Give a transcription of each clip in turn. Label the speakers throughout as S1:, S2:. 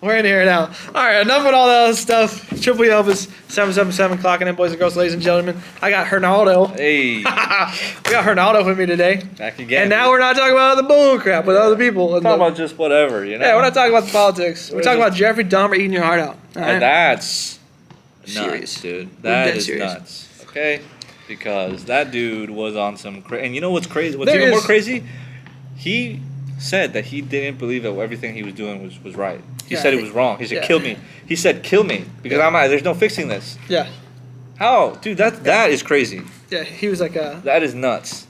S1: We're in here now. All right, enough with all that other stuff. Triple Elvis 777 clocking in, boys and girls, ladies and gentlemen. I got Ronaldo.
S2: Hey.
S1: We got Ronaldo with me today.
S2: Back again.
S1: And now we're not talking about the bull crap with other people.
S2: We're talking about just whatever, you know?
S1: Yeah, we're not talking about the politics. We're talking about Jeffrey Dahmer eating your heart out. All right?
S2: And that's
S1: serious,
S2: nuts, dude. That is
S1: serious.
S2: nuts. Okay? Because that dude was on some crazy. And you know what's crazy? What's
S1: There
S2: even
S1: is-
S2: more crazy? He said that he didn't believe that everything he was doing was right. He said it was wrong. He said, kill me. He said, kill me. Because there's no fixing this.
S1: Yeah.
S2: How? Dude, that is crazy.
S1: Yeah, he was like
S2: That is nuts.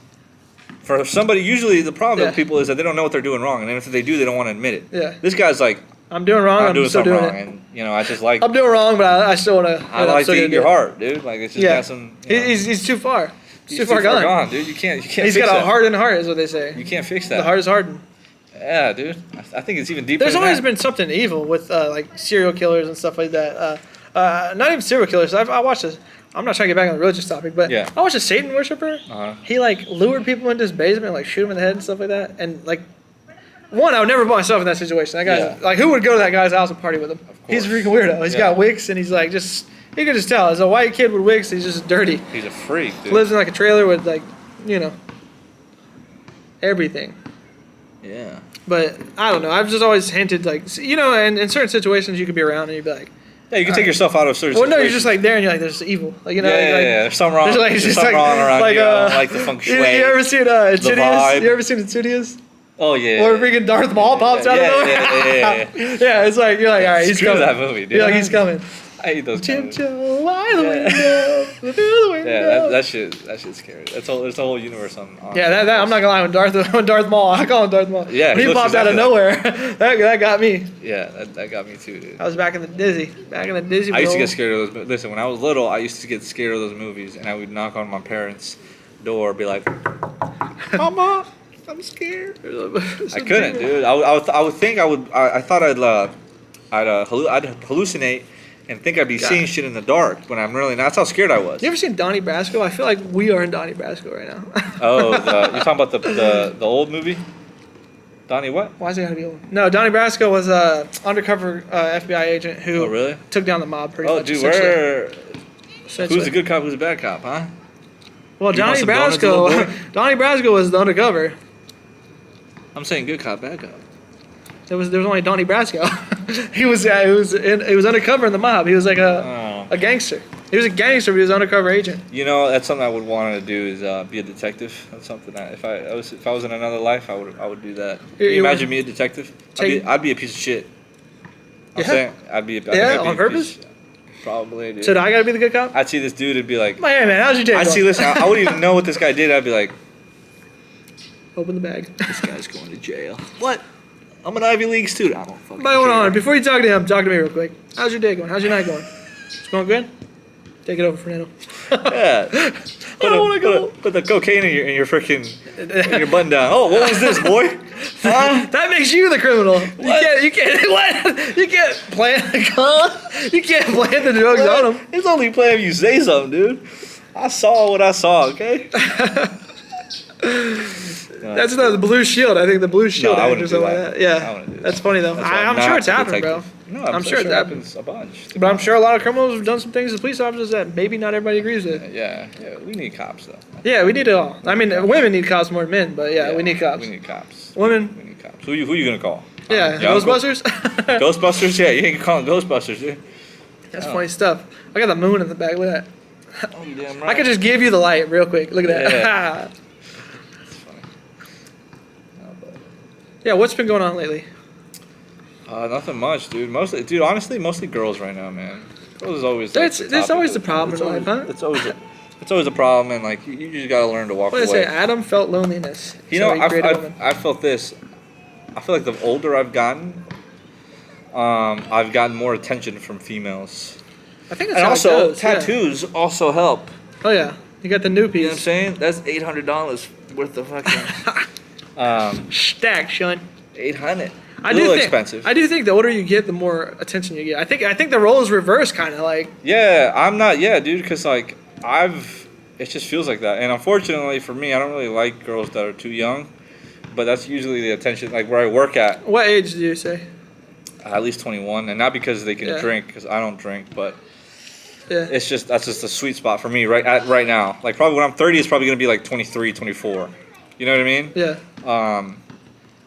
S2: For somebody, usually the problem with people is that they don't know what they're doing wrong. And if they do, they don't want to admit it.
S1: Yeah.
S2: This guy's like,
S1: I'm doing wrong.
S2: I'm doing
S1: still
S2: something
S1: doing
S2: wrong.
S1: it.
S2: And, you know, I just like...
S1: I'm doing wrong, but I still want to...
S2: I like to eat your heart, dude. Like, it's just got some... You know,
S1: He's too far.
S2: he's
S1: too far gone.
S2: dude. You can't
S1: He's
S2: fix
S1: got
S2: that.
S1: a hardened heart, is what they say.
S2: You can't fix that.
S1: The heart is hardened.
S2: Yeah, dude. I think it's even deeper
S1: There's
S2: than
S1: always
S2: that.
S1: been something evil with like serial killers and stuff like that. Not even serial killers. I watched this. I'm not trying to get back on the religious topic, but
S2: Yeah.
S1: I watched a Satan worshiper.
S2: Uh-huh.
S1: He like lured people into his basement, and, like shoot him in the head and stuff like that. And like, one, I would never put myself in that situation. That guy's like, who would go to that guy's house and party with him? He's a freaking weirdo. He's got wicks, and he's like just. You can just tell. As a white kid with wicks, he's just dirty.
S2: He's a freak, dude.
S1: Lives in like a trailer with like, you know, everything.
S2: Yeah.
S1: But I don't know. I've just always hinted, like, you know, and in certain situations you could be around and you'd be like,
S2: Yeah, you can take yourself out of certain
S1: well, no, you're
S2: situations.
S1: just like there and you're like, there's evil. Like, you know,
S2: Yeah,
S1: like,
S2: there's something wrong. There's something wrong around
S1: like,
S2: here. I don't like the feng shui.
S1: You ever seen Insidious?
S2: vibe.
S1: You ever seen Insidious?
S2: Oh, yeah.
S1: Where freaking Darth Maul pops out of nowhere?
S2: Yeah.
S1: Yeah, it's like, you're like, all right, he's
S2: Screw
S1: coming.
S2: that movie, dude.
S1: You're like, he's coming.
S2: I hate those kind of movies.
S1: Tiptoe by the window, through the window.
S2: Yeah, that shit's scary. There's a whole universe on
S1: Yeah, that I'm not gonna lie. When Darth Maul, I call him Darth Maul.
S2: Yeah,
S1: when
S2: he
S1: he
S2: looks
S1: popped out of
S2: exactly
S1: nowhere, that got me.
S2: Yeah, that got me too, dude.
S1: I was back in the Disney
S2: I used to get scared of those. Listen, when I was little, I used to get scared of those movies, and I would knock on my parents' door, be like, "Mama, I'm scared." I couldn't, dude. I would think I thought I'd hallucinate and think I'd be seeing shit in the dark when I'm really not. That's how scared I was.
S1: You ever seen Donnie Brasco? I feel like we are in Donnie Brasco right now.
S2: Oh, you're talking about the old movie? Donnie what?
S1: Why is it gotta be old? No, Donnie Brasco was a undercover FBI agent who
S2: really?
S1: took down the mob pretty
S2: Oh,
S1: much.
S2: dude,
S1: Essentially.
S2: who's the good cop, who's the bad cop, huh?
S1: Well,
S2: You want
S1: Donnie
S2: some donuts, little boy?
S1: Brasco, Donnie Brasco was the undercover.
S2: I'm saying good cop, bad cop.
S1: There was only Donnie Brasco. he was undercover in the mob. He was like a gangster. He was a gangster, but he was an undercover agent.
S2: You know, that's something I would want to do is be a detective. That's something that if I was in another life, I would do that. Can you imagine me a detective? I'd be a piece of shit. I'm saying I'd be
S1: on purpose.
S2: Probably, dude.
S1: So do I gotta be the good cop?
S2: I'd see this dude and be like,
S1: "Hey man, how's your day?"
S2: I'd see this. I wouldn't even know what this guy did. I'd be like,
S1: open the bag.
S2: this guy's going to jail. What? I'm an Ivy League student. I don't fucking
S1: But hold
S2: care.
S1: on, before you talk to him, talk to me real quick. How's your day going? How's your night going? It's going good? Take it over, Fernando.
S2: Yeah.
S1: I don't want to go.
S2: Put the cocaine in your freaking in your button down. Oh, what was this, boy? Huh?
S1: That makes you the criminal. You can't what? You can't plant you can't plant the drugs on him.
S2: It's only playing if you say something, dude. I saw what I saw, okay?
S1: That's not the Blue Shield. I think the Blue Shield
S2: I
S1: act
S2: wouldn't
S1: or something
S2: do
S1: like
S2: that.
S1: that. Yeah,
S2: I wouldn't do that.
S1: that's funny though.
S2: That's why
S1: I'm
S2: I'm
S1: sure
S2: not
S1: it's
S2: a
S1: happened, bro.
S2: detective. No,
S1: I'm sure it
S2: happens a bunch.
S1: But I'm sure a lot of criminals have done some things as police officers that maybe not everybody agrees with.
S2: Yeah. We need cops though.
S1: Yeah, we need it all. I mean, women need cops more than men, but yeah, we need cops.
S2: We need cops.
S1: Women.
S2: We need cops. Who you gonna call?
S1: Yeah,
S2: Your uncle?
S1: Ghostbusters.
S2: Ghostbusters? Yeah, you ain't calling Ghostbusters, dude.
S1: That's funny stuff. I got the moon in the back. Look at that.
S2: Oh, you damn right.
S1: I could just give you the light real quick. Look at that.
S2: Yeah. That's funny.
S1: Yeah, what's been going on lately?
S2: Nothing much, dude. Honestly, girls right now, man. Girls is always. Like,
S1: That's always the problem in life, huh?
S2: It's always a problem, and like you just gotta learn to walk
S1: What
S2: away.
S1: did I say? Adam felt loneliness.
S2: You
S1: so
S2: know,
S1: he created a woman.
S2: I felt this. I feel like the older I've gotten, I've gotten more attention from females.
S1: I think that's
S2: And
S1: how
S2: also,
S1: it goes,
S2: tattoos also help.
S1: Yeah. Oh yeah, you got the new
S2: You know what I'm
S1: piece.
S2: saying? That's $800 worth of fucking.
S1: Stack, Sean.
S2: 800.
S1: I
S2: little expensive.
S1: I do think the older you get, the more attention you get. I think the role is reversed, kind of like.
S2: Yeah, I'm not. Yeah, dude, because like it just feels like that. And unfortunately for me, I don't really like girls that are too young. But that's usually the attention, like where I work at.
S1: What age do you say?
S2: at least 21, and not because they can drink, because I don't drink, but that's just a sweet spot for me right now. Like probably when I'm 30, it's probably gonna be like 23, 24. You know what I mean?
S1: Yeah.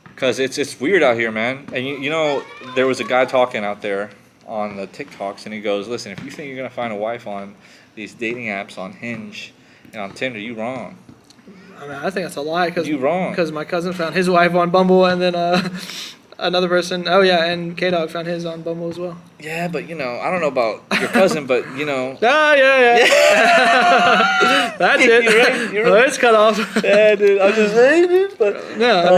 S2: Because it's weird out here, man. And you know, there was a guy talking out there on the TikToks, and he goes, "Listen, if you think you're gonna find a wife on these dating apps, on Hinge and on Tinder, you wrong."
S1: I mean, I think that's a lie.
S2: You wrong.
S1: Because my cousin found his wife on Bumble, and then another person. Oh yeah, and K-Dog found his on Bumble as well.
S2: Yeah, but you know, I don't know about your cousin, but you know.
S1: Oh yeah. That's it.
S2: You're right.
S1: Oh, it's cut off.
S2: Yeah, dude. I'm just saying, dude. But
S1: no, I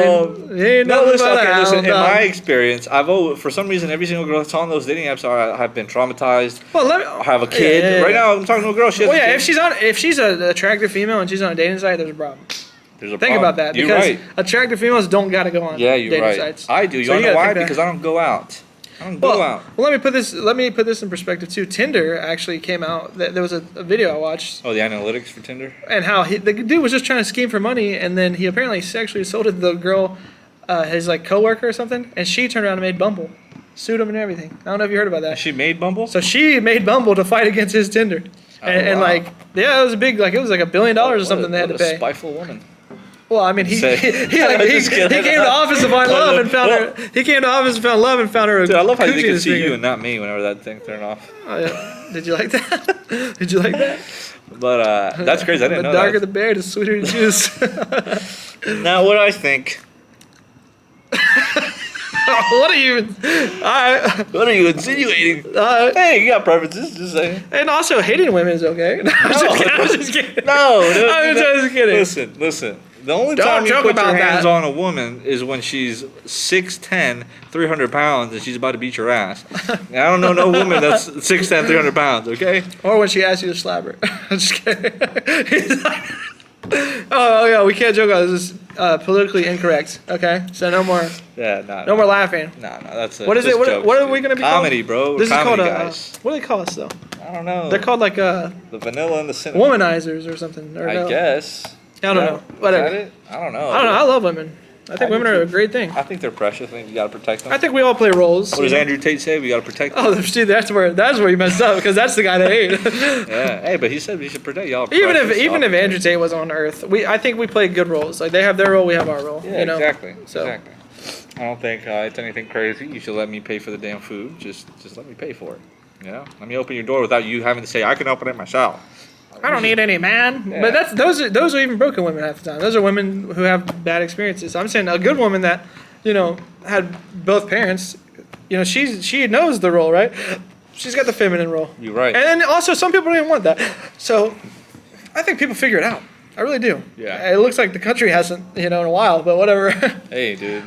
S1: mean, ain't nothing but
S2: listen. In my experience, I've always, for some reason, every single girl that's on those dating apps have been traumatized.
S1: Well,
S2: have a kid.
S1: Yeah.
S2: Right now, I'm talking to a girl. She has a kid.
S1: if she's an attractive female and she's on a dating site, there's a problem.
S2: Think
S1: about that.
S2: You're
S1: because
S2: right.
S1: Attractive females don't gotta go on.
S2: Yeah, you're
S1: dating
S2: right.
S1: Sites.
S2: I do. You wanna know why? Because I don't go out. I don't go out.
S1: Well, let me put this in perspective too. Tinder actually came out. There was a video I watched.
S2: Oh, the analytics for Tinder.
S1: And how the dude was just trying to scheme for money, and then he apparently sexually assaulted the girl, his like coworker or something, and she turned around and made Bumble, sued him and everything. I don't know if you heard about that.
S2: She made Bumble.
S1: So she made Bumble to fight against his Tinder, and like it was a big it was like $1 billion or something they had to pay.
S2: Spiteful woman.
S1: Well, I mean, he came to office to find love and found her. He came to office and found love and found her.
S2: Dude, I love how you can see you and not me whenever that thing turned off.
S1: Oh, yeah. Did you like that? Did you like that?
S2: But that's crazy. I didn't know that.
S1: The darker the berry, the sweeter the juice.
S2: Now, what I think.
S1: What are you?
S2: What are you insinuating? Hey, you got preferences. Just saying.
S1: And also, hating women is okay. I'm just kidding.
S2: No, dude,
S1: I'm just kidding.
S2: Listen. The only time you put your hands on a woman is when she's 6'10", 300 pounds, and she's about to beat your ass. And I don't know no woman that's 6'10", 300 pounds, okay?
S1: Or when she asks you to slap her. I'm just kidding. Oh, yeah, we can't joke about this. This is politically incorrect, okay? So no more.
S2: Yeah,
S1: no more laughing.
S2: No, that's it.
S1: What is it? What are we going to be
S2: comedy,
S1: called?
S2: Bro.
S1: This
S2: comedy,
S1: is called
S2: guys.
S1: what do they call us, though?
S2: I don't know.
S1: They're called like
S2: the vanilla and the cinnamon.
S1: Womanizers or something. Or
S2: I guess.
S1: I don't know. Whatever.
S2: Is that it? I don't know.
S1: I love women. I think women are a great thing.
S2: I think they're precious. I think you gotta protect them.
S1: I think we all play roles.
S2: What does Andrew Tate say? We gotta protect them.
S1: Oh, see, that's where you messed up because that's the guy that ate.
S2: Yeah. Hey, but he said we should protect y'all.
S1: Even if Andrew Tate was on Earth, I think we play good roles. Like they have their role, we have our role.
S2: Yeah,
S1: you know?
S2: Exactly.
S1: So.
S2: Exactly. I don't think it's anything crazy. You should let me pay for the damn food. Just let me pay for it. You know, let me open your door without you having to say I can open it myself.
S1: I don't need any man. Yeah. But those are even broken women half the time. Those are women who have bad experiences. I'm saying a good woman that, had both parents, she knows the role, right? She's got the feminine role.
S2: You're right.
S1: And then also some people don't even want that. So I think people figure it out. I really do.
S2: Yeah.
S1: It looks like the country hasn't, in a while, but whatever.
S2: Hey, dude.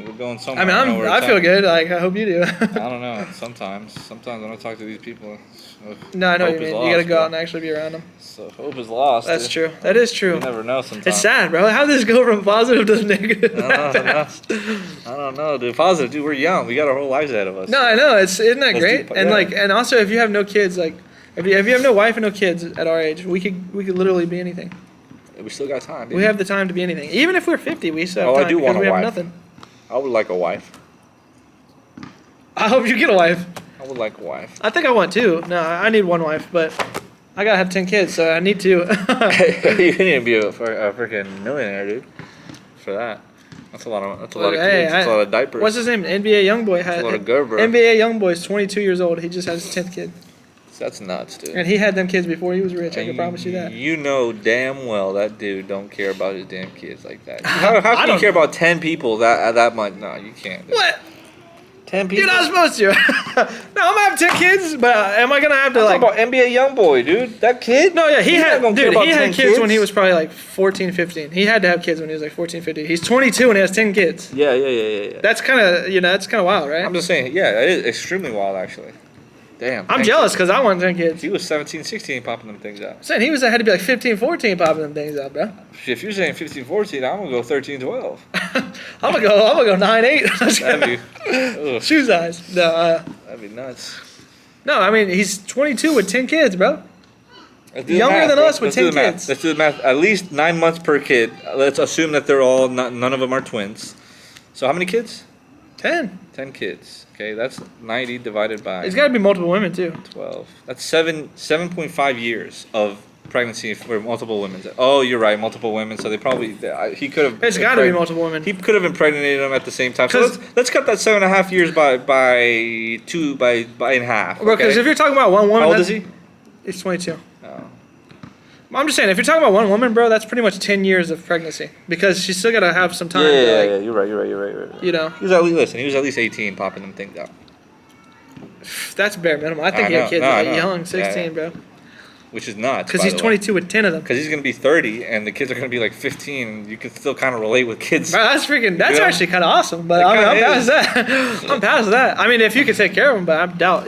S2: We're going somewhere.
S1: I feel good. Like, I hope you do.
S2: I don't know. Sometimes when I talk to these people,
S1: no, I know what you mean. You gotta go out and actually be around them.
S2: So hope is lost.
S1: That's true. That is true.
S2: You never know sometimes.
S1: It's sad, bro. How does this go from positive to negative?
S2: I don't know, dude. Positive, dude. We're young. We got our whole lives ahead of us.
S1: No, I know. Isn't that great? And also if you have no kids, like if you have no wife and no kids at our age, we could literally be anything.
S2: We still got time.
S1: We have the time to be anything. Even if we're 50, we still have time.
S2: I do want a wife.
S1: We have nothing.
S2: I would like a wife.
S1: I hope you get a wife.
S2: I would like a wife.
S1: I think I want two. No, I need one wife, but I gotta have 10 kids, so I need two.
S2: You need to be a freaking millionaire, dude. For that, that's a lot of kids. That's a lot of diapers.
S1: What's his name? NBA YoungBoy had.
S2: That's a lot of Gerber.
S1: NBA YoungBoy is 22 years old. He just had his 10th kid.
S2: That's nuts, dude.
S1: And he had them kids before he was rich. I can promise you that.
S2: You know damn well that dude don't care about his damn kids like that. How can you care about 10 people that much? No, you can't. Dude.
S1: What?
S2: 10 people?
S1: You're not supposed to. No, I'm gonna have 10 kids, but am I gonna have to
S2: I'm talking about NBA YoungBoy, dude. That kid?
S1: No, yeah, he had kids,
S2: kids
S1: when he was probably like 14, 15. He had to have kids when he was like 14, 15. He's 22 and he has 10 kids.
S2: Yeah.
S1: That's kind of wild, right?
S2: I'm just saying, yeah, it is extremely wild, actually. Damn.
S1: I'm jealous because I want 10 kids.
S2: He was 17, 16 popping them things out.
S1: I'm saying he had to be like 15, 14 popping them things out, bro.
S2: If you're saying 15, 14, I'm gonna go 13, 12.
S1: I'm gonna go 9, 8.
S2: That'd be
S1: shoe size. No,
S2: that'd be nuts.
S1: No, I mean he's 22 with 10 kids, bro.
S2: Younger
S1: than us with 10 kids.
S2: Let's do the math. At least 9 months per kid. Let's assume that they're all none of them are twins. So how many kids?
S1: 10.
S2: 10 kids. Okay, that's 90 divided by.
S1: It's got to be multiple women too.
S2: 12. That's 7.5 years of pregnancy for multiple women. Oh, you're right, multiple women. So they probably he could have.
S1: It's got to be multiple women.
S2: He could have impregnated them at the same time. So let's cut that 7.5 years by in half.
S1: Well, because if you're talking about one woman,
S2: how old is he?
S1: He's 22. Oh. I'm just saying, if you're talking about one woman, bro, that's pretty much 10 years of pregnancy because she's still got to have some time.
S2: Yeah, you're right.
S1: You know.
S2: He was at least 18 popping them things out.
S1: That's bare minimum. I think he had kids young, 16, bro.
S2: Which is nuts.
S1: Because he's 22 with 10 of them.
S2: Because he's going to be 30 and the kids are going to be like 15 and you can still kind of relate with kids.
S1: Bro, that's actually kind of awesome. But I'm past that. I'm past that. I mean, if you could take care of them, but I doubt,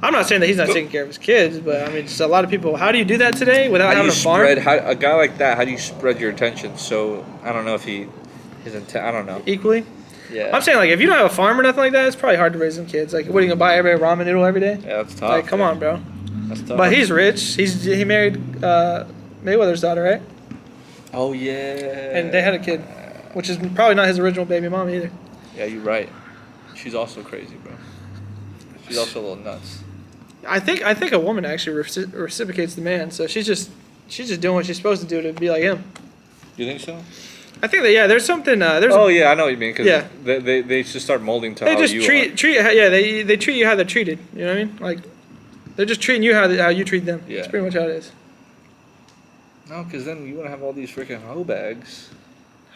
S1: I'm not saying that he's not taking care of his kids, but I mean, just a lot of people. How do you do that today without having a farm?
S2: A guy like that, how do you spread your attention? So I don't know if I don't know.
S1: Equally?
S2: Yeah.
S1: I'm saying, like, if you don't have a farm or nothing like that, it's probably hard to raise them kids. Like, what are you going to buy everybody a ramen noodle every day?
S2: Yeah, that's tough.
S1: Like, come on, bro.
S2: That's tough.
S1: But he's rich. He married Mayweather's daughter, right?
S2: Oh, yeah.
S1: And they had a kid, which is probably not his original baby mom either.
S2: Yeah, you're right. She's also crazy, bro. She's also a little nuts.
S1: I think a woman actually reciprocates the man, so she's just doing what she's supposed to do to be like him.
S2: You think so?
S1: I think that there's something.
S2: I know what you mean. Cause they just start molding to
S1: they
S2: how
S1: just
S2: you
S1: treat they treat you how they're treated. You know what I mean? Like they're just treating you how you treat them.
S2: Yeah.
S1: That's pretty much how it is.
S2: No, because then you want to have all these freaking hoe bags.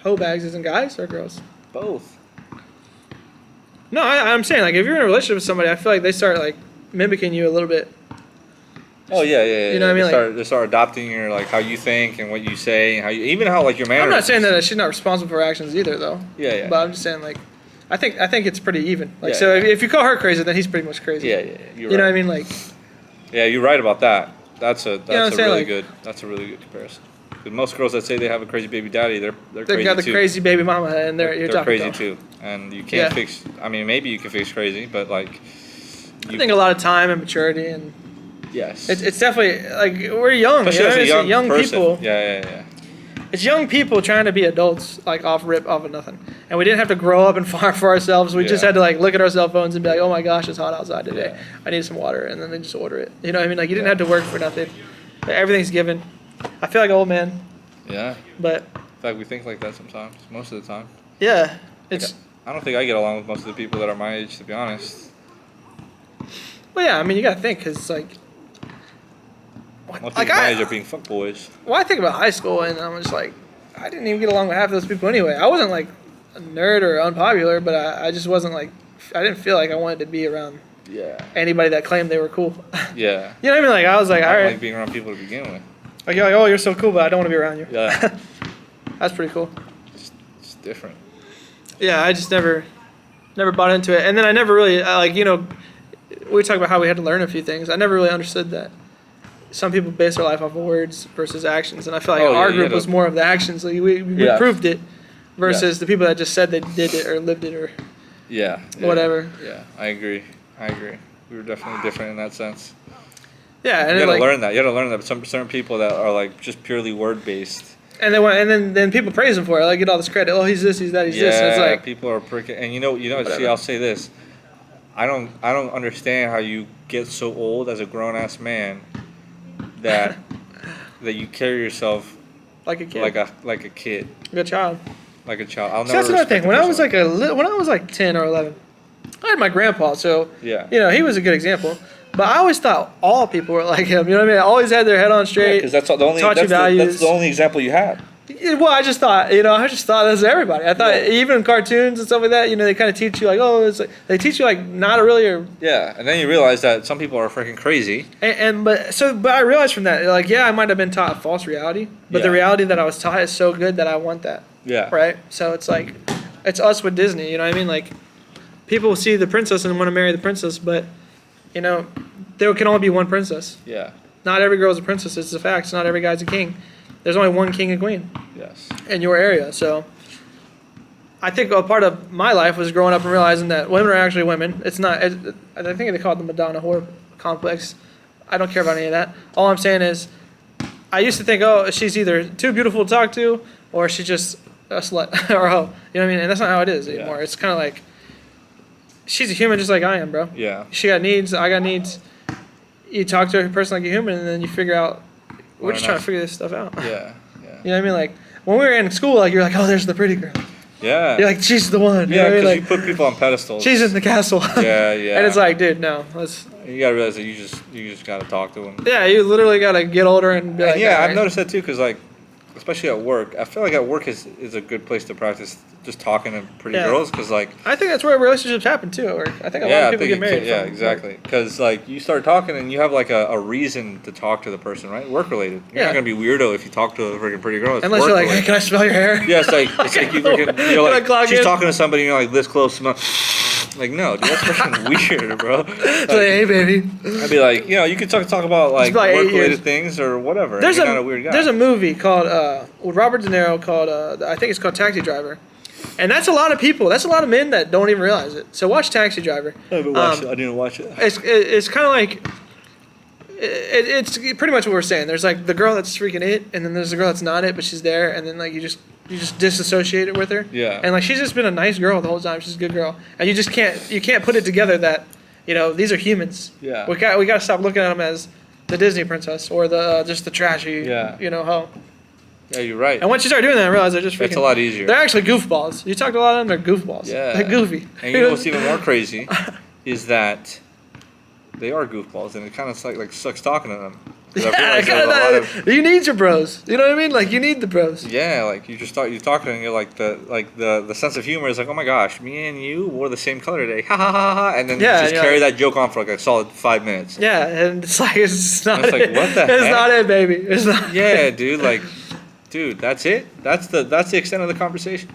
S1: Hoe bags isn't guys or girls?
S2: Both.
S1: No, I'm saying like if you're in a relationship with somebody, I feel like they start like mimicking you a little bit.
S2: Oh yeah.
S1: You know what I mean?
S2: They start adopting your like how you think and what you say, and even how like your manners.
S1: I'm not saying that she's not responsible for her actions either, though.
S2: Yeah.
S1: But I'm just saying like, I think it's pretty even. Like so, if you call her crazy, then he's pretty much crazy.
S2: Yeah.
S1: You know what I mean? Like.
S2: Yeah, you're right about that. That's a really
S1: good
S2: comparison. Because most girls that say they have a crazy baby daddy, they're crazy too.
S1: They got the crazy baby mama, and they're
S2: crazy too. And you can't fix. I mean, maybe you can fix crazy, but like.
S1: I think a lot of time and maturity and.
S2: Yes.
S1: It's definitely like we're young.
S2: Especially as a young person.
S1: People.
S2: Yeah.
S1: It's young people trying to be adults, like off of nothing, and we didn't have to grow up and farm for ourselves. We just had to like look at our cell phones and be like, "Oh my gosh, it's hot outside today. I need some water," and then they just order it. You know what I mean? Like you didn't have to work for nothing. Everything's given. I feel like an old man.
S2: Yeah.
S1: But.
S2: In fact, we think like that sometimes. Most of the time.
S1: Yeah. It's.
S2: I don't think I get along with most of the people that are my age, to be honest.
S1: Well, yeah. I mean, you gotta think, cause it's like.
S2: Most people my age are being fuckboys.
S1: Well, I think about high school, and I'm just like, I didn't even get along with half of those people anyway. I wasn't like a nerd or unpopular, but I just wasn't like, I didn't feel like I wanted to be around anybody that claimed they were cool.
S2: Yeah.
S1: You know what I mean? Like, I was like, all right.
S2: I like being around people to begin with.
S1: Like, you're like, oh, you're so cool, but I don't want to be around you.
S2: Yeah.
S1: That's pretty cool.
S2: It's different.
S1: Yeah, I just never bought into it. And then I never really, we talk about how we had to learn a few things. I never really understood that. Some people base their life off of words versus actions, and I feel like our group was more of the actions. Like we proved it, versus the people that just said they did it or lived it or whatever.
S2: Yeah, I agree. We were definitely different in that sense.
S1: Yeah, and
S2: you gotta learn that. You gotta learn that. Some certain people that are like just purely word based.
S1: And then people praise him for it. Like get all this credit. Oh, he's this, he's that, he's this. And it's like
S2: people are pricking. And you know. See, I'll say this. I don't understand how you get so old as a grown ass man. That you carry yourself
S1: like a kid,
S2: like a kid,
S1: like a child,
S2: like a child. I'll
S1: never.
S2: That's
S1: another thing. When I was like 10 or 11, I had my grandpa. So he was a good example. But I always thought all people were like him. You know what I mean? I always had their head on straight.
S2: Because that's the only example you had.
S1: Well, I just thought that's everybody. I thought even in cartoons and stuff like that, they kind of teach you like, they teach you like not to really.
S2: And then you realize that some people are freaking crazy.
S1: But I realized from that, like, I might have been taught a false reality, but the reality that I was taught is so good that I want that.
S2: Yeah.
S1: Right. So it's like, it's us with Disney. You know what I mean? Like, people see the princess and want to marry the princess, but there can only be one princess.
S2: Yeah.
S1: Not every girl's a princess. It's a fact. Not every guy's a king. There's only one king and queen.
S2: Yes.
S1: In your area. So I think a part of my life was growing up and realizing that women are actually women. It's not, I think they call it the Madonna whore complex. I don't care about any of that. All I'm saying is I used to think, she's either too beautiful to talk to or she's just a slut or a hoe. You know what I mean? And that's not how it is anymore. It's kind of like, she's a human just like I am, bro.
S2: Yeah.
S1: She got needs. I got needs. You talk to a person like a human, and then you figure out. We're just trying to figure this stuff out.
S2: Yeah. Yeah.
S1: You know what I mean? Like when we were in school, like you're like, oh, there's the pretty girl.
S2: Yeah.
S1: You're like, she's the one.
S2: Yeah, because
S1: like,
S2: you put people on pedestals.
S1: She's in the castle.
S2: Yeah, yeah.
S1: And it's like, dude, no.
S2: You gotta realize that you just gotta talk to them.
S1: Yeah, you literally gotta get older and be like.
S2: Yeah, I've noticed that too, because like, especially at work, I feel like at work is a good place to practice just talking to pretty girls, because like.
S1: I think that's where relationships happen too at work. I think a lot of people get married.
S2: Yeah, exactly. Because like you start talking and you have like a reason to talk to the person, right? Work related. You're not gonna be weirdo if you talk to a freaking pretty girl. It's
S1: unless you're like, hey, can I smell your hair?
S2: Yeah, it's like you're like she's talking to somebody and you're like this close. Like, no, dude, that's freaking weird, bro. Like,
S1: hey, baby.
S2: I'd be like, you can talk about like work-related things or whatever. You're not a weird guy.
S1: There's a movie called with Robert De Niro called I think it's called Taxi Driver, and that's a lot of people. That's a lot of men that don't even realize it. So watch Taxi Driver.
S2: I haven't watched it. I didn't watch it.
S1: It's kind of like. It's pretty much what we're saying. There's like the girl that's freaking it, and then there's the girl that's not it, but she's there, and then like you just disassociate it with her.
S2: Yeah.
S1: And like she's just been a nice girl the whole time. She's a good girl, and you can't put it together that these are humans.
S2: Yeah.
S1: We got to stop looking at them as the Disney princess or the just the trashy.
S2: Yeah.
S1: Hoe.
S2: Yeah, you're right.
S1: And once you start doing that, I realize they're just freaking.
S2: It's a lot easier.
S1: They're actually goofballs. You talk to a lot of them, they're goofballs.
S2: Yeah.
S1: They're goofy.
S2: And you know what's even more crazy is that they are goofballs, and it kind of like sucks talking to them.
S1: Yeah, you need your bros. You know what I mean? Like you need the bros.
S2: Yeah, like you talk to them, and you're like the sense of humor is like, oh my gosh, me and you wore the same color today, ha ha ha ha, and then just carry that joke on for like a solid 5 minutes.
S1: Yeah, and it's like it's not.
S2: It's like, what the heck?
S1: It's not it, baby. It's not.
S2: Yeah, dude. Like, dude, that's it. That's the extent of the conversation.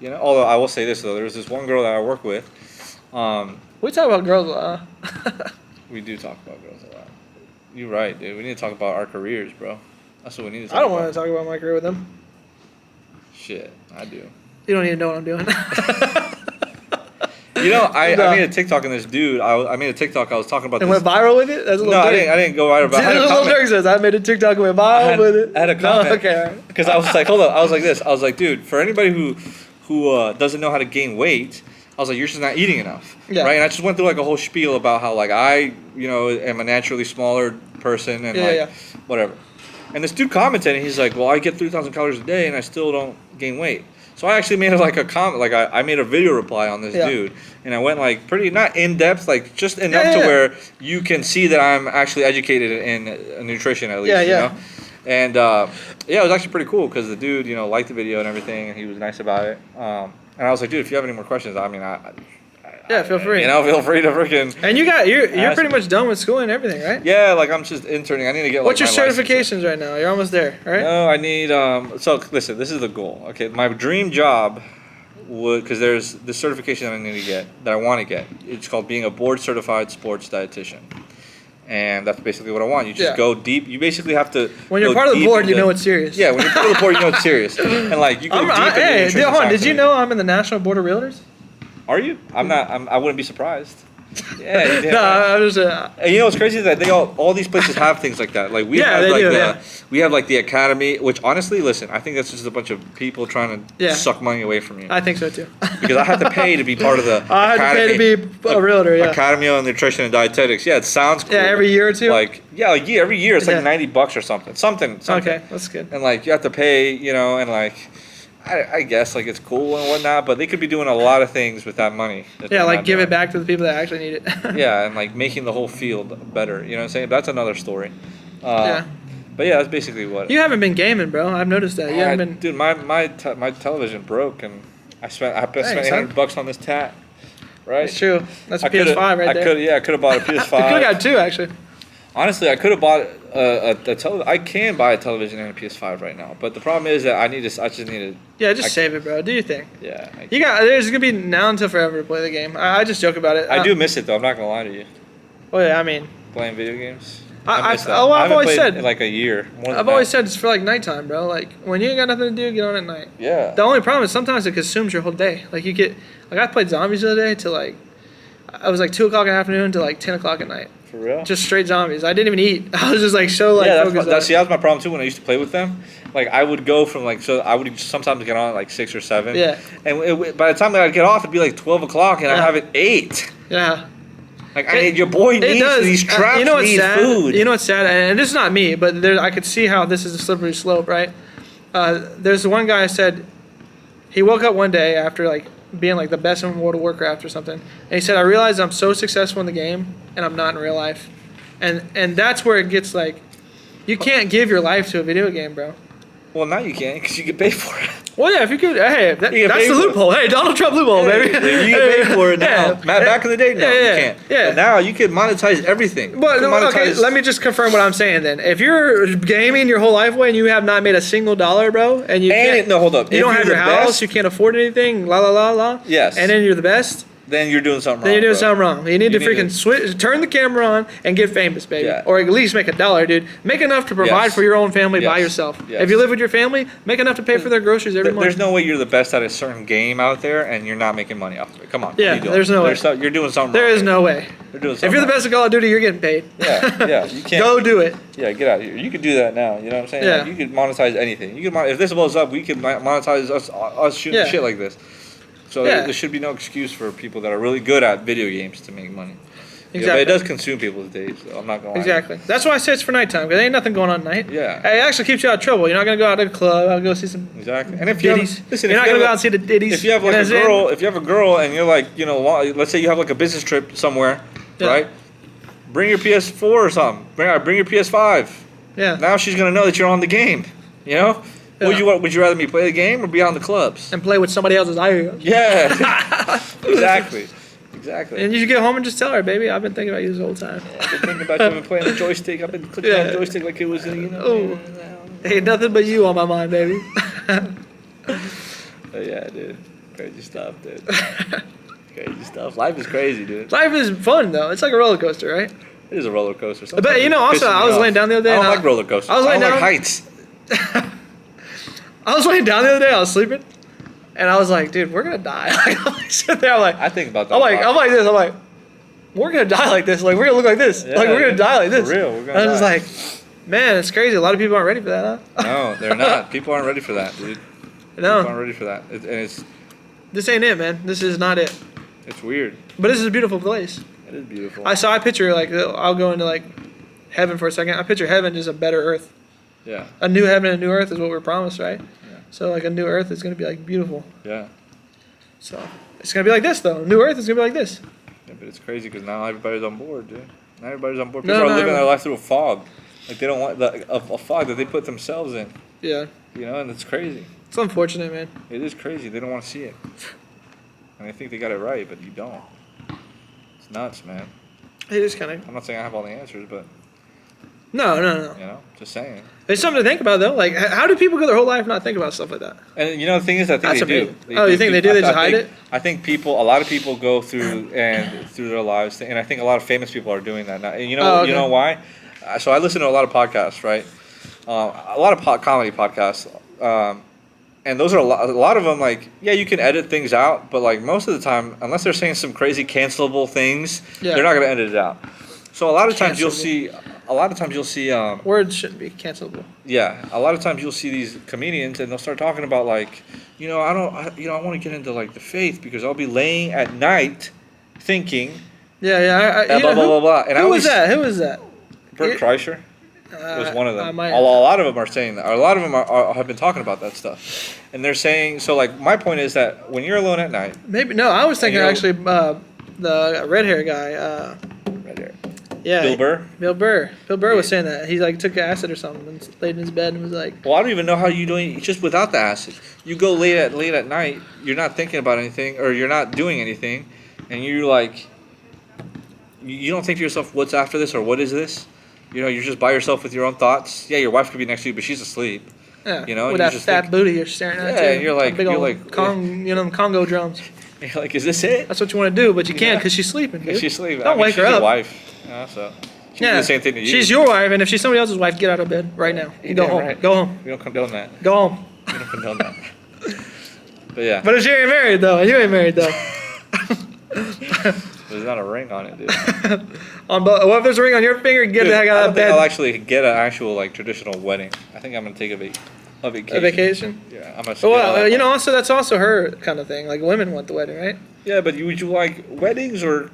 S2: Although I will say this though, there was this one girl that I work with.
S1: We talk about girls a lot.
S2: We do talk about girls a lot. You're right, dude. We need to talk about our careers, bro. That's what we need to talk about.
S1: I don't want to talk about my career with them.
S2: Shit, I do.
S1: You don't even know what I'm doing.
S2: I made a TikTok and this dude, I made a TikTok, I was talking about
S1: and
S2: this.
S1: went viral with it? That's a little
S2: I didn't go viral. But
S1: little Dirk says, I made a TikTok and went viral with it.
S2: I had a comment.
S1: No, okay, all right.
S2: Because I was like, hold up. I was like this. I was like, dude, for anybody who doesn't know how to gain weight, I was like, you're just not eating enough, right? And I just went through like a whole spiel about how like I, am a naturally smaller person and whatever. And this dude commented, and he's like, well, I get 3,000 calories a day and I still don't gain weight. So I actually made like a comment, like I made a video reply on this dude, and I went like pretty not in depth, like just enough to where you can see that I'm actually educated in nutrition at least, you know. And it was actually pretty cool because the dude, liked the video and everything, and he was nice about it. And I was like, dude, if you have any more questions, I mean,
S1: feel free.
S2: Feel free to freaking.
S1: And you're pretty much done with school and everything, right?
S2: Yeah, like I'm just interning. I need to get.
S1: What's
S2: like,
S1: your certifications right now? You're almost there, right?
S2: No, I need. So listen, this is the goal. Okay, my dream job would, because there's the certification that I need to get, that I want to get. It's called being a board certified sports dietitian. And that's basically what I want. You just go deep. You basically have to.
S1: When you're part of the board, you know it's serious.
S2: Yeah, when you're part of the board, you know it's serious. And like you go deep.
S1: Hey, hold on. Did you know I'm in the National Board of Realtors?
S2: Are you? I'm not. I wouldn't be surprised. Yeah.
S1: No, I was.
S2: And you know what's crazy is that all these places have things like that. Like we have like the academy, which honestly, listen, I think that's just a bunch of people trying to suck money away from you.
S1: I think so too.
S2: Because I have to pay to be part of the.
S1: I have to pay to be a realtor. Yeah.
S2: Academy on Nutrition and Dietetics. Yeah, it sounds cool.
S1: Yeah, every year or two.
S2: Every year it's like $90 or something. Something.
S1: Okay, that's good.
S2: And like you have to pay, and like. I guess like it's cool and whatnot, but they could be doing a lot of things with that money.
S1: Yeah, like give it back to the people that actually need it.
S2: Yeah, and like making the whole field better. You know what I'm saying? That's another story.
S1: Yeah.
S2: But yeah, that's basically what.
S1: You haven't been gaming, bro. I've noticed that. You haven't been.
S2: Dude, my television broke, and I spent $800 on this tat. Right.
S1: It's true. That's a PS5 right there.
S2: I could have bought a PS5.
S1: You could have got two actually.
S2: Honestly, I could have bought a television. I can buy a television and a PS5 right now, but the problem is that I just need to.
S1: Yeah, just save it, bro. Do your thing.
S2: Yeah.
S1: There's gonna be now until forever to play the game. I just joke about it.
S2: I do miss it though. I'm not gonna lie to you.
S1: Well, yeah, I mean.
S2: Playing video games.
S1: I've always said
S2: in like a year.
S1: I've always said it's for like nighttime, bro. Like when you ain't got nothing to do, get on at night.
S2: Yeah.
S1: The only problem is sometimes it consumes your whole day. Like I played zombies the other day till like. I was like 2:00 in the afternoon to like 10:00 at night.
S2: For real?
S1: Just straight zombies. I didn't even eat. I was just like focused.
S2: That was my problem too when I used to play with them. Like I would go from I would sometimes get on at like 6 or 7.
S1: Yeah.
S2: And by the time that I'd get off, it'd be like 12 o'clock, and I haven't ate.
S1: Yeah.
S2: Like your boy needs these traps. Needs food.
S1: You know what's sad? And this is not me, but I could see how this is a slippery slope, right? There's one guy said he woke up one day after like being like the best in World of Warcraft or something, and he said, I realized I'm so successful in the game and I'm not in real life. And that's where it gets like, you can't give your life to a video game, bro.
S2: Well, now you can because you get paid for it.
S1: Well, yeah, if you could, hey, that's the loophole. Hey, Donald Trump loophole, baby.
S2: You get paid for it now. Yeah. Back in the day, no, you can't.
S1: Yeah.
S2: But now you can monetize everything.
S1: But okay, let me just confirm what I'm saying then. If you're gaming your whole life away and you have not made a single dollar, bro, and you
S2: hold up.
S1: You don't have your house, you can't afford anything, la la la la.
S2: Yes.
S1: And then you're the best.
S2: Then you're doing something wrong.
S1: Then you're doing something wrong. You need to freaking turn the camera on and get famous, baby.
S2: Yeah.
S1: Or at least make $1, dude. Make enough to provide for your own family by yourself.
S2: Yes.
S1: If you live with your family, make enough to pay for their groceries every month.
S2: There's no way you're the best at a certain game out there and you're not making money off of it. Come on.
S1: Yeah, there's no way.
S2: You're doing something wrong.
S1: There is no way.
S2: You're doing something
S1: if you're the best at Call of Duty, you're getting paid.
S2: Yeah. You can't.
S1: Go do it.
S2: Yeah, get out of here. You could do that now. You know what I'm saying?
S1: Yeah.
S2: Like, you could monetize anything. If this blows up, we could monetize us shooting shit like this. So there should be no excuse for people that are really good at video games to make money. Exactly. Yeah, but it does consume people's days, so I'm not going to lie.
S1: Exactly. That's why I say it's for nighttime, because there ain't nothing going on at night.
S2: Yeah.
S1: It actually keeps you out of trouble. You're not going to go out to the club. I'll go see some
S2: And if you
S1: ditties. You're not going to go out and see the ditties.
S2: If you have like if you have a girl and you're like, let's say you have like a business trip somewhere, right? Bring your PS4 or something. Bring your PS5.
S1: Yeah.
S2: Now she's going to know that you're on the game, you know? Yeah. Would you rather me play the game or be on the clubs?
S1: And play with somebody else's iPhone.
S2: Yeah. Exactly.
S1: And you should get home and just tell her, baby, I've been thinking about you this whole time.
S2: Yeah, I've been thinking about you. I've been playing the joystick. I've been clicking on the joystick like it was,
S1: Ain't nothing but you on my mind, baby.
S2: Yeah, dude. Crazy stuff, dude. Crazy stuff. Life is crazy, dude.
S1: Life is fun, though. It's like a roller coaster, right?
S2: It is a roller coaster.
S1: Sometimes but, also, I was laying down the other day.
S2: I don't like roller coasters. I don't like heights.
S1: I was laying down the other day. I was sleeping, and I was like, "Dude, we're gonna die." I'm sitting there,
S2: I think about that.
S1: I'm like this. I'm like, "We're gonna die like this. Like we're gonna look like this.
S2: Yeah,
S1: like we're gonna die like this."
S2: For real, we're gonna die.
S1: I was like, "Man, it's crazy. A lot of people aren't ready for that, huh?"
S2: No, they're not. People aren't ready for that, dude.
S1: No,
S2: people aren't ready for that.
S1: This ain't it, man. This is not it.
S2: It's weird.
S1: But this is a beautiful place.
S2: It is beautiful.
S1: I picture like I'll go into like heaven for a second. I picture heaven as a better earth.
S2: Yeah.
S1: A new heaven and a new earth is what we're promised, right?
S2: Yeah.
S1: So like a new earth is gonna be like beautiful.
S2: Yeah.
S1: So it's gonna be like this though. New earth is gonna be like this.
S2: Yeah, but it's crazy because now everybody's on board, dude. Now everybody's on board. People are living their life through a fog. Like they don't want a fog that they put themselves in.
S1: Yeah.
S2: And it's crazy.
S1: It's unfortunate, man.
S2: It is crazy. They don't want to see it. And they think they got it right, but you don't. It's nuts, man.
S1: It is kind of.
S2: I'm not saying I have all the answers, but.
S1: No.
S2: Just saying.
S1: It's something to think about, though. Like, how do people go their whole life not think about stuff like that?
S2: And the thing is, I think they do.
S1: You think they do? They just hide it?
S2: I think a lot of people go through their lives, and I think a lot of famous people are doing that now. And you know why? So I listen to a lot of podcasts, right? A lot of comedy podcasts. And those are a lot of them, like, yeah, you can edit things out, but like most of the time, unless they're saying some crazy cancelable things, they're not going to edit it out. So a lot of times you'll see
S1: words shouldn't be cancelable.
S2: Yeah, a lot of times you'll see these comedians and they'll start talking about like, I want to get into like the faith because I'll be laying at night thinking.
S1: Yeah.
S2: Blah blah blah. And
S1: who was that?
S2: Bert Kreischer was one of them. A lot of them are saying that. A lot of them have been talking about that stuff, and they're saying so. Like my point is that when you're alone at night,
S1: I was thinking actually the red hair guy.
S2: Red hair.
S1: Yeah.
S2: Bill Burr.
S1: Bill Burr was saying that he like took acid or something and laid in his bed and was like.
S2: Well, I don't even know how you're doing just without the acid. You go late at night. You're not thinking about anything, or you're not doing anything, and you're like. You don't think to yourself, "What's after this?" or "What is this?" You're just by yourself with your own thoughts. Yeah, your wife could be next to you, but she's asleep.
S1: Yeah. With that fat booty you're staring at.
S2: Yeah, and you're like,
S1: Congo drums.
S2: You're like, is this it?
S1: That's what you want to do, but you can't because she's sleeping. Dude.
S2: She's sleeping.
S1: Don't wake her up.
S2: She's your wife. So she do the same thing to you.
S1: She's your wife, and if she's somebody else's wife, get out of bed right now. Go home.
S2: Right.
S1: Go home.
S2: We don't condone that.
S1: Go home.
S2: We don't condone that. But yeah.
S1: But if you ain't married though,
S2: There's not a ring on it, dude.
S1: What if there's a ring on your finger? Get the heck out of bed.
S2: I don't think I'll actually get an actual like traditional wedding. I think I'm gonna take a vacation.
S1: A vacation?
S2: Yeah, I'm gonna.
S1: Well, also that's also her kind of thing. Like women want the wedding, right?
S2: Yeah, but would you like weddings or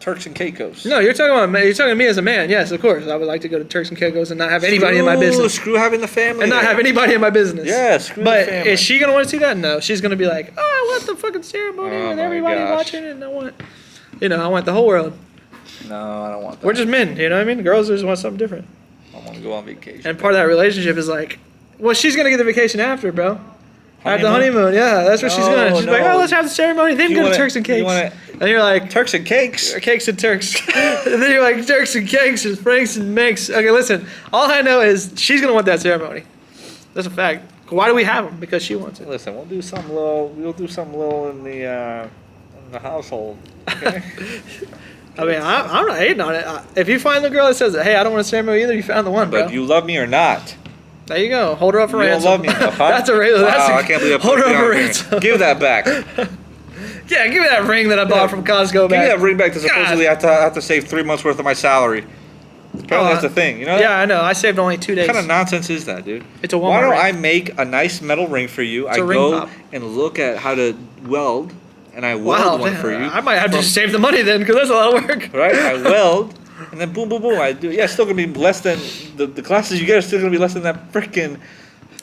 S2: Turks and Caicos?
S1: No, you're talking to me as a man. Yes, of course. I would like to go to Turks and Caicos and not have anybody in my business.
S2: Screw having the family.
S1: And not have anybody in my business.
S2: Yeah, screw the family.
S1: But is she gonna want to see that? No, she's gonna be like, oh, I want the fucking ceremony and everybody watching it, and I want the whole world.
S2: No, I don't want that.
S1: We're just men, you know what I mean? Girls just want something different.
S2: I want to go on vacation.
S1: And part of that relationship is like, well, she's gonna get the vacation after, bro. At the honeymoon, yeah, that's what she's gonna. She's like, oh, let's have the ceremony, then go to Turks and Cakes. And you're like,
S2: Turks and Cakes?
S1: Cakes and Turks. And then you're like, Turks and Cakes and Franks and Makes. Okay, listen, all I know is she's gonna want that ceremony. That's a fact. Why do we have them? Because she wants it.
S2: Listen, we'll do something little in the household, okay?
S1: I mean, I'm not hating on it. If you find the girl that says, hey, I don't want a ceremony either, you found the one, bro.
S2: But you love me or not?
S1: There you go. Hold her up for ransom.
S2: You don't love me enough, huh?
S1: That's a ransom.
S2: I can't believe I
S1: hold her up for ransom.
S2: Give that back.
S1: Yeah, give me that ring that I bought from Costco back.
S2: Give me that ring back to supposedly I have to save 3 months worth of my salary. Apparently that's a thing, you know?
S1: Yeah, I know. I saved only 2 days.
S2: What kind of nonsense is that, dude?
S1: It's a Walmart
S2: Why don't
S1: ring.
S2: I make a nice metal ring for you?
S1: It's
S2: I
S1: a ring
S2: go
S1: pop.
S2: and look at how to weld, and I weld one for you.
S1: I might have to save the money then, because that's a lot of work.
S2: Right? I weld, and then boom, boom, boom. I do. Yeah, it's still gonna be less than the classes you get are still gonna be less than that freaking.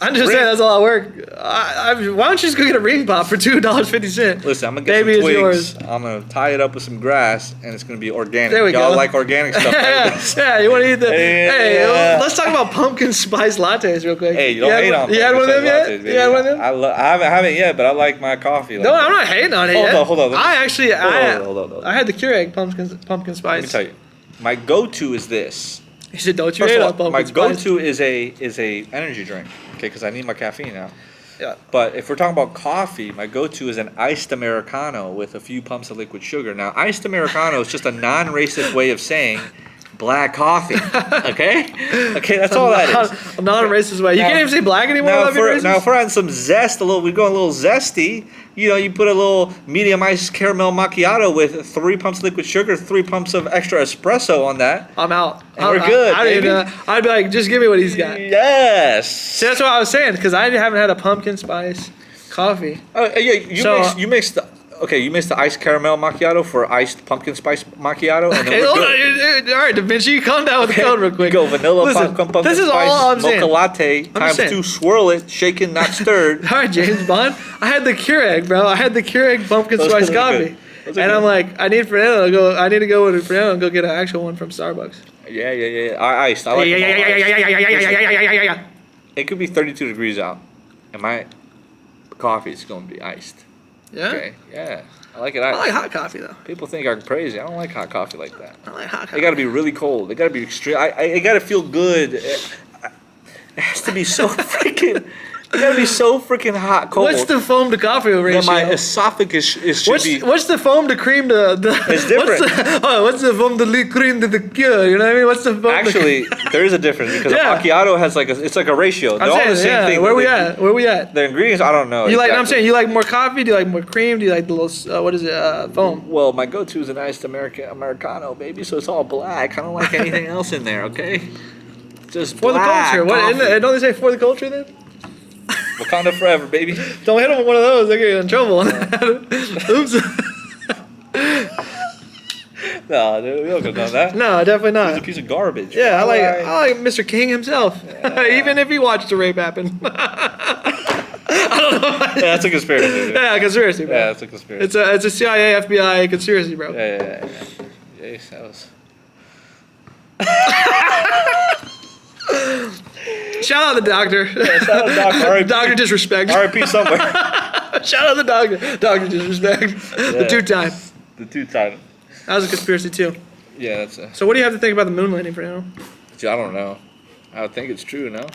S1: I'm just saying that's a lot of work. Why don't you just go get a ring pop for $2.50?
S2: Listen, I'm gonna get some twigs. I'm gonna tie it up with some grass, and it's gonna be organic.
S1: There we
S2: Y'all
S1: go.
S2: like organic stuff.
S1: Yeah, you want to eat the? Hey,
S2: Yeah.
S1: let's talk about pumpkin spice lattes real quick.
S2: Hey, you don't hate on.
S1: You had one of them yet?
S2: Lattes,
S1: You had one of them?
S2: I haven't yet, but I like my coffee.
S1: No, I'm not hating on it yet.
S2: Hold on.
S1: I actually,
S2: Hold on.
S1: I had the Keurig pumpkin spice.
S2: Let me tell you, my go-to is this.
S1: He said, "Don't you
S2: First
S1: hate
S2: of
S1: on
S2: all,
S1: pumpkin
S2: my
S1: spice."
S2: go-to is a energy drink, okay, because I need my caffeine now.
S1: Yeah.
S2: But if we're talking about coffee, my go-to is an iced Americano with a few pumps of liquid sugar. Now, iced Americano is just a non-racist way of saying black coffee. Okay? Okay, that's all that is.
S1: A non-racist way. You can't even say black anymore.
S2: Now, if we're on some zest, we're going a little zesty. You know, you put a little medium iced caramel macchiato with 3 pumps of liquid sugar, 3 pumps of extra espresso on that.
S1: I'm out.
S2: And we're good, baby.
S1: I'd be like, just give me what he's got.
S2: Yes.
S1: See, that's what I was saying, because I haven't had a pumpkin spice coffee.
S2: Oh yeah, you mixed the iced caramel macchiato for iced pumpkin spice macchiato. And
S1: Okay, hold on. All right, Da Vinci, you calm down with the code real quick.
S2: You go vanilla, pumpkin
S1: this is
S2: spice,
S1: all I'm saying.
S2: mocha latte, times 2, swirl it, shaken, not stirred.
S1: All right, James Bond. I had the Keurig, bro. I had the Keurig pumpkin spice coffee. And I'm like, I need Fernando to go. I need to go with Fernando and go get an actual one from Starbucks.
S2: Yeah. Iced. I like them all iced. It could be 32 degrees out, and my coffee is going to be iced.
S1: Yeah?
S2: Okay. Yeah. I like it
S1: I
S2: iced.
S1: like hot coffee, though.
S2: People think I'm crazy. I don't like hot coffee like that.
S1: I like hot coffee.
S2: It got to be really cold. It got to be extreme. It got to feel good. It has to be so freaking. It got to be so freaking hot cold.
S1: What's the foam to coffee ratio?
S2: That my esophagus should be.
S1: What's the foam to cream to?
S2: It's different.
S1: What's the foam to cream to the cure? You know what I mean? What's the foam?
S2: Actually, there is a difference because a macchiato has it's like a ratio. They're all the same thing.
S1: Where we at?
S2: The ingredients, I don't know.
S1: I'm saying you like more coffee? Do you like more cream? Do you like the little foam?
S2: Well, my go-to is a nice Americano, baby. So it's all black. I don't like anything else in there. Okay, just
S1: for
S2: black
S1: the culture.
S2: Coffee.
S1: Don't they say for the culture then?
S2: Wakanda forever, baby.
S1: Don't hit them with one of those; they get in trouble. Oops.
S2: No, dude, we don't have done that.
S1: No, definitely not.
S2: He's a piece of garbage.
S1: Yeah, I like Mr. King himself. Yeah. Even if he watched the rape happen. I don't know.
S2: Yeah, that's a conspiracy. Dude.
S1: Yeah, conspiracy, bro.
S2: Yeah, that's a conspiracy.
S1: It's a CIA, FBI conspiracy, bro.
S2: Yeah. Yes, that was.
S1: Shout out the doctor.
S2: Yeah, shout out the doctor.
S1: Doctor disrespect.
S2: R.I.P. somewhere.
S1: Shout out the doctor. Doctor disrespect. Yeah. The 2-time.
S2: The 2-time.
S1: That was a conspiracy too.
S2: Yeah, that's a.
S1: So what do you have to think about the moon landing for now?
S2: I don't know. I would think it's true, no?